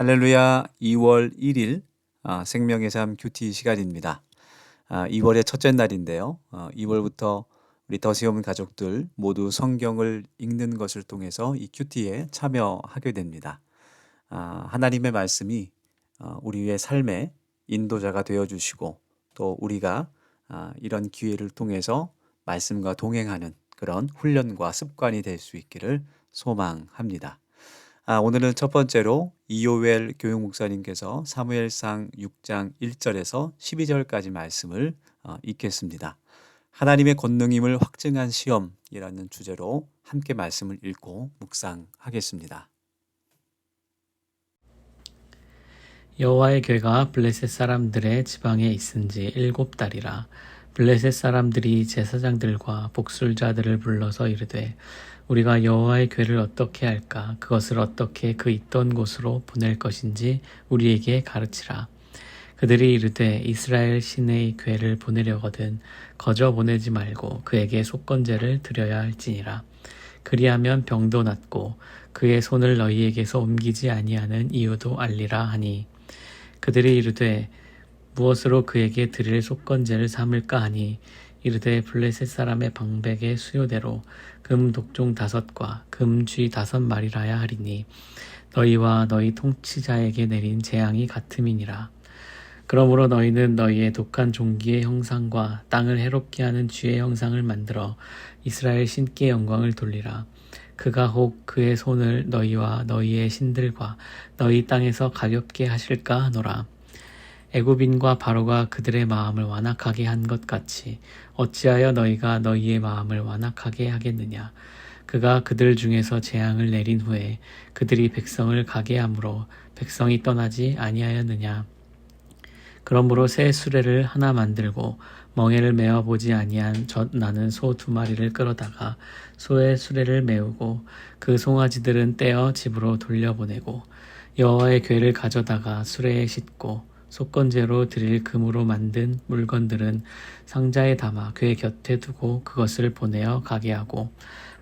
할렐루야. 2월 1일 생명의 삶 큐티 시간입니다. 2월의 첫째 날인데요. 2월부터 우리 더시움 가족들 모두 성경을 읽는 것을 통해서 이 큐티에 참여하게 됩니다. 하나님의 말씀이 우리의 삶의 인도자가 되어 주시고 또 우리가 이런 기회를 통해서 말씀과 동행하는 그런 훈련과 습관이 될 수 있기를 소망합니다. 오늘은 첫 번째로 이요엘 교육 목사님께서 사무엘상 6장 1절에서 12절까지 말씀을 읽겠습니다. 하나님의 권능임을 확증한 시험이라는 주제로 함께 말씀을 읽고 묵상하겠습니다. 여호와의 궤가 블레셋 사람들의 지방에 있은지 7달이라. 블레셋 사람들이 제사장들과 복술자들을 불러서 이르되 우리가 여호와의 궤를 어떻게 할까? 그것을 어떻게 그 있던 곳으로 보낼 것인지 우리에게 가르치라. 그들이 이르되 이스라엘 신의 궤를 보내려거든 거저 보내지 말고 그에게 속건제를 드려야 할지니라. 그리하면 병도 낫고 그의 손을 너희에게서 옮기지 아니하는 이유도 알리라 하니 그들이 이르되 무엇으로 그에게 드릴 속건제를 삼을까 하니 이르되 블레셋 사람의 방백의 수요대로 금 독종 5과 금 쥐 5마리라야 하리니 너희와 너희 통치자에게 내린 재앙이 같음이니라. 그러므로 너희는 너희의 독한 종기의 형상과 땅을 해롭게 하는 쥐의 형상을 만들어 이스라엘 신께 영광을 돌리라. 그가 혹 그의 손을 너희와 너희의 신들과 너희 땅에서 가볍게 하실까 하노라. 애굽인과 바로가 그들의 마음을 완악하게 한 것 같이 어찌하여 너희가 너희의 마음을 완악하게 하겠느냐. 그가 그들 중에서 재앙을 내린 후에 그들이 백성을 가게 함으로 백성이 떠나지 아니하였느냐. 그러므로 새 수레를 하나 만들고 멍에를 메어 보지 아니한 젖 나는 소 2마리를 끌어다가 소의 수레를 메우고 그 송아지들은 떼어 집으로 돌려보내고 여호와의 궤를 가져다가 수레에 싣고 속건제로 드릴 금으로 만든 물건들은 상자에 담아 궤 곁에 두고 그것을 보내어 가게 하고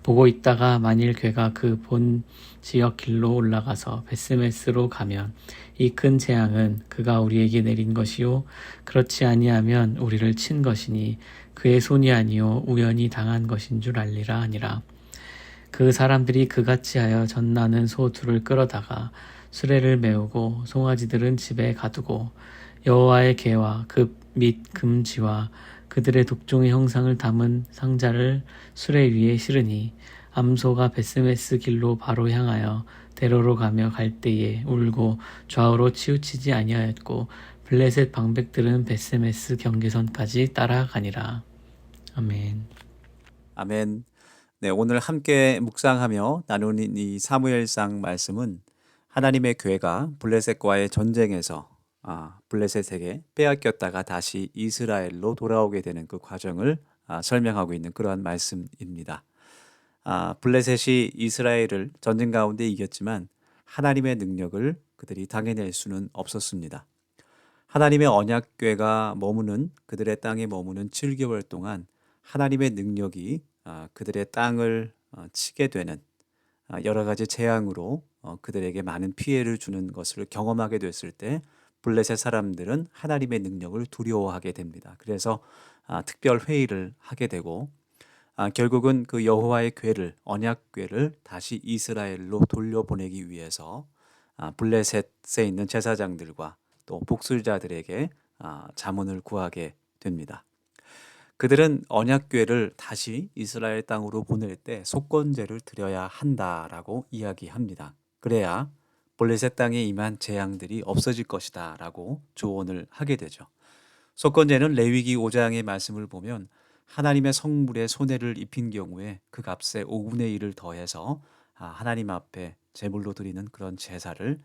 보고 있다가 만일 궤가 그 본 지역 길로 올라가서 베스메스로 가면 이 큰 재앙은 그가 우리에게 내린 것이요 그렇지 아니하면 우리를 친 것이니 그의 손이 아니요 우연히 당한 것인 줄 알리라 하니라. 그 사람들이 그같이 하여 젖나는 소 2를 끌어다가 수레를 메우고 송아지들은 집에 가두고 여호와의 궤와 급 및 금지와 그들의 독종의 형상을 담은 상자를 수레 위에 실으니 암소가 베스메스 길로 바로 향하여 대로로 가며 갈 때에 울고 좌우로 치우치지 아니하였고 블레셋 방백들은 베스메스 경계선까지 따라가니라. 아멘. 아멘. 네, 오늘 함께 묵상하며 나누는 이 사무엘상 말씀은 하나님의 궤가 블레셋과의 전쟁에서 블레셋에게 빼앗겼다가 다시 이스라엘로 돌아오게 되는 그 과정을 설명하고 있는 그러한 말씀입니다. 블레셋이 이스라엘을 전쟁 가운데 이겼지만 하나님의 능력을 그들이 당해낼 수는 없었습니다. 하나님의 언약궤가 머무는 그들의 땅에 머무는 7개월 동안 하나님의 능력이 그들의 땅을 치게 되는 여러 가지 재앙으로 그들에게 많은 피해를 주는 것을 경험하게 됐을 때 블레셋 사람들은 하나님의 능력을 두려워하게 됩니다. 그래서 특별 회의를 하게 되고 결국은 그 여호와의 궤를 언약궤를 다시 이스라엘로 돌려보내기 위해서 블레셋에 있는 제사장들과 또 복술자들에게 자문을 구하게 됩니다. 그들은 언약궤를 다시 이스라엘 땅으로 보낼 때 속건제를 드려야 한다라고 이야기합니다. 그래야 블레셋 땅에 임한 재앙들이 없어질 것이다 라고 조언을 하게 되죠. 속건제는 레위기 5장의 말씀을 보면 하나님의 성물에 손해를 입힌 경우에 그 값의 5분의 1을 더해서 하나님 앞에 제물로 드리는 그런 제사를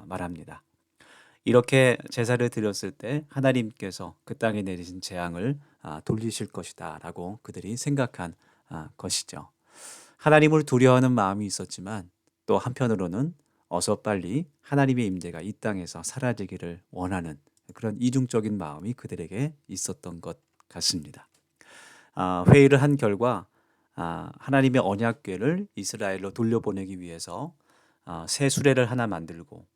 말합니다. 이렇게 제사를 드렸을 때 하나님께서 그 땅에 내리신 재앙을 돌리실 것이다 라고 그들이 생각한 것이죠. 하나님을 두려워하는 마음이 있었지만 또 한편으로는 어서 빨리 하나님의 임재가 이 땅에서 사라지기를 원하는 그런 이중적인 마음이 그들에게 있었던 것 같습니다. 회의를 한 결과 하나님의 언약궤를 이스라엘로 돌려보내기 위해서 새 수레를 하나 만들고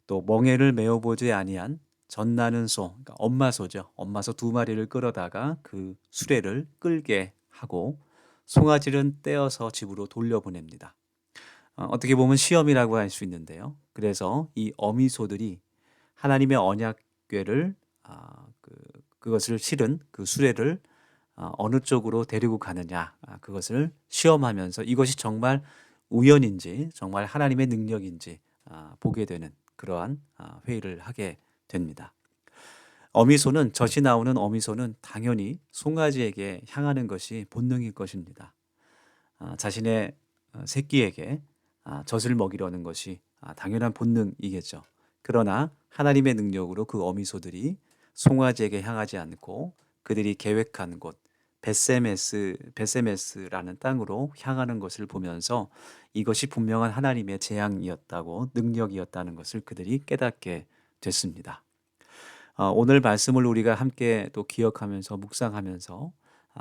또 멍에를 메어보지 아니한 젖나는 소, 그러니까 엄마소죠. 엄마소 2마리를 끌어다가 그 수레를 끌게 하고 송아지는 떼어서 집으로 돌려보냅니다. 어떻게 보면 시험이라고 할 수 있는데요. 그래서 이 어미소들이 하나님의 언약궤를 그것을 실은 그 수레를 어느 쪽으로 데리고 가느냐, 그것을 시험하면서 이것이 정말 우연인지 정말 하나님의 능력인지 보게 되는 그러한 회의를 하게 됩니다. 어미소는 젖이 나오는 어미소는 당연히 송아지에게 향하는 것이 본능일 것입니다. 자신의 새끼에게 젖을 먹이려는 것이 당연한 본능이겠죠. 그러나 하나님의 능력으로 그 어미소들이 송아지에게 향하지 않고 그들이 계획한 곳 베세메스라는 땅으로 향하는 것을 보면서 이것이 분명한 하나님의 재앙이었다고 능력이었다는 것을 그들이 깨닫게 됐습니다. 오늘 말씀을 우리가 함께 또 기억하면서 묵상하면서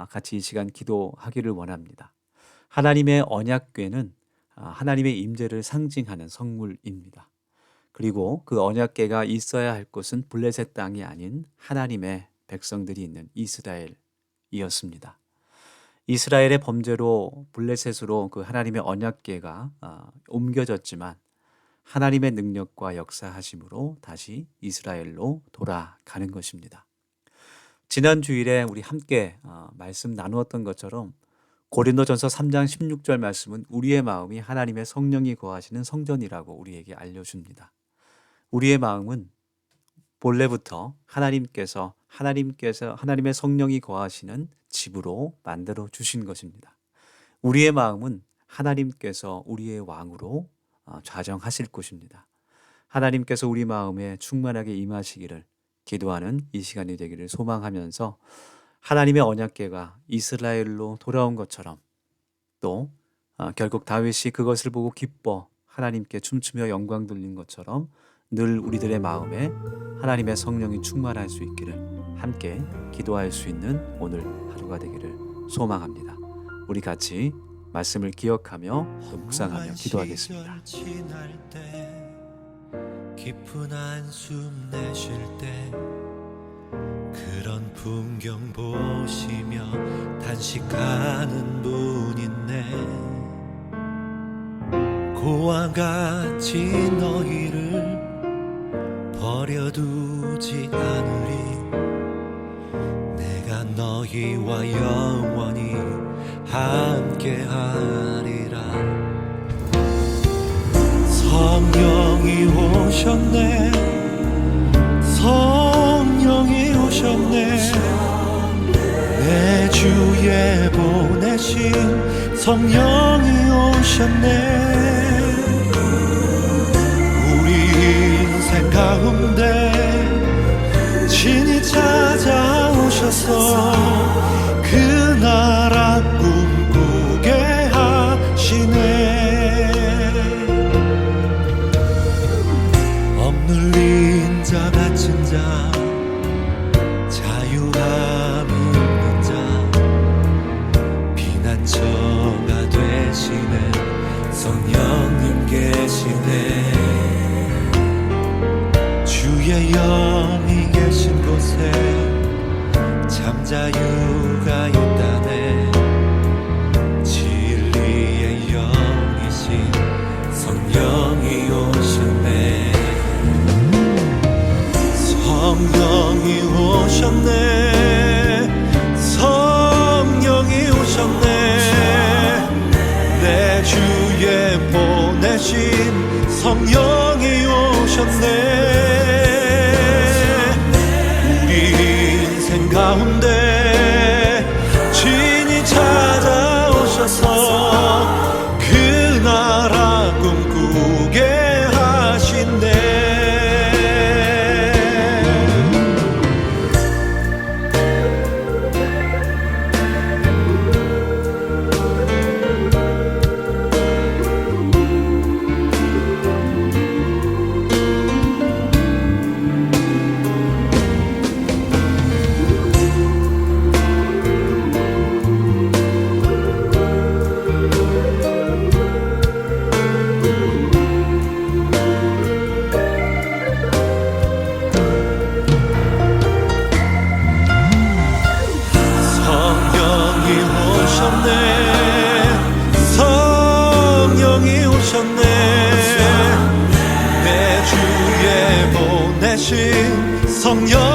같이 이 시간 기도하기를 원합니다. 하나님의 언약궤는 하나님의 임재를 상징하는 성물입니다. 그리고 그 언약궤가 있어야 할 곳은 블레셋 땅이 아닌 하나님의 백성들이 있는 이스라엘이었습니다. 이스라엘의 범죄로 블레셋으로 그 하나님의 언약궤가 옮겨졌지만 하나님의 능력과 역사하심으로 다시 이스라엘로 돌아가는 것입니다. 지난 주일에 우리 함께 말씀 나누었던 것처럼 고린도전서 3장 16절 말씀은 우리의 마음이 하나님의 성령이 거하시는 성전이라고 우리에게 알려줍니다. 우리의 마음은 본래부터 하나님의 성령이 거하시는 집으로 만들어 주신 것입니다. 우리의 마음은 하나님께서 우리의 왕으로 좌정하실 곳입니다. 하나님께서 우리 마음에 충만하게 임하시기를 기도하는 이 시간이 되기를 소망하면서 하나님의 언약궤가 이스라엘로 돌아온 것처럼 또 결국 다윗이 그것을 보고 기뻐 하나님께 춤추며 영광 돌린 것처럼 늘 우리들의 마음에 하나님의 성령이 충만할 수 있기를 함께 기도할 수 있는 오늘 하루가 되기를 소망합니다. 우리 같이 말씀을 기억하며 또 묵상하며 기도하겠습니다. 깊은 한숨 내쉴 때 그런 풍경 보시며 단식하는 분 있네. 고와 같이 너희를 버려두지 않으리. 내가 너희와 영원히 함께하리라. 성령이 오셨네. 성령이 오셨네. 내 주에 보내신 성령이 오셨네. 우리 인생 가운데 친히 찾아오셔서 그 나라 꿈꾸게 하시네. 억눌린 자 갇힌 자 자유함이 있는 자 피난처가 되시는 성령님 계시네. 주의 영이 계신 곳에 참 자유가 있다네. 진리의 영이신 성령이 오셨네. 성령이 오셨네. 성령이 오셨네. 내 주에 보내신 성령이 오셨네. 우리 인생 가운데 친히 찾아오셔서 그 나라 꿈꾸게 하신대. 성령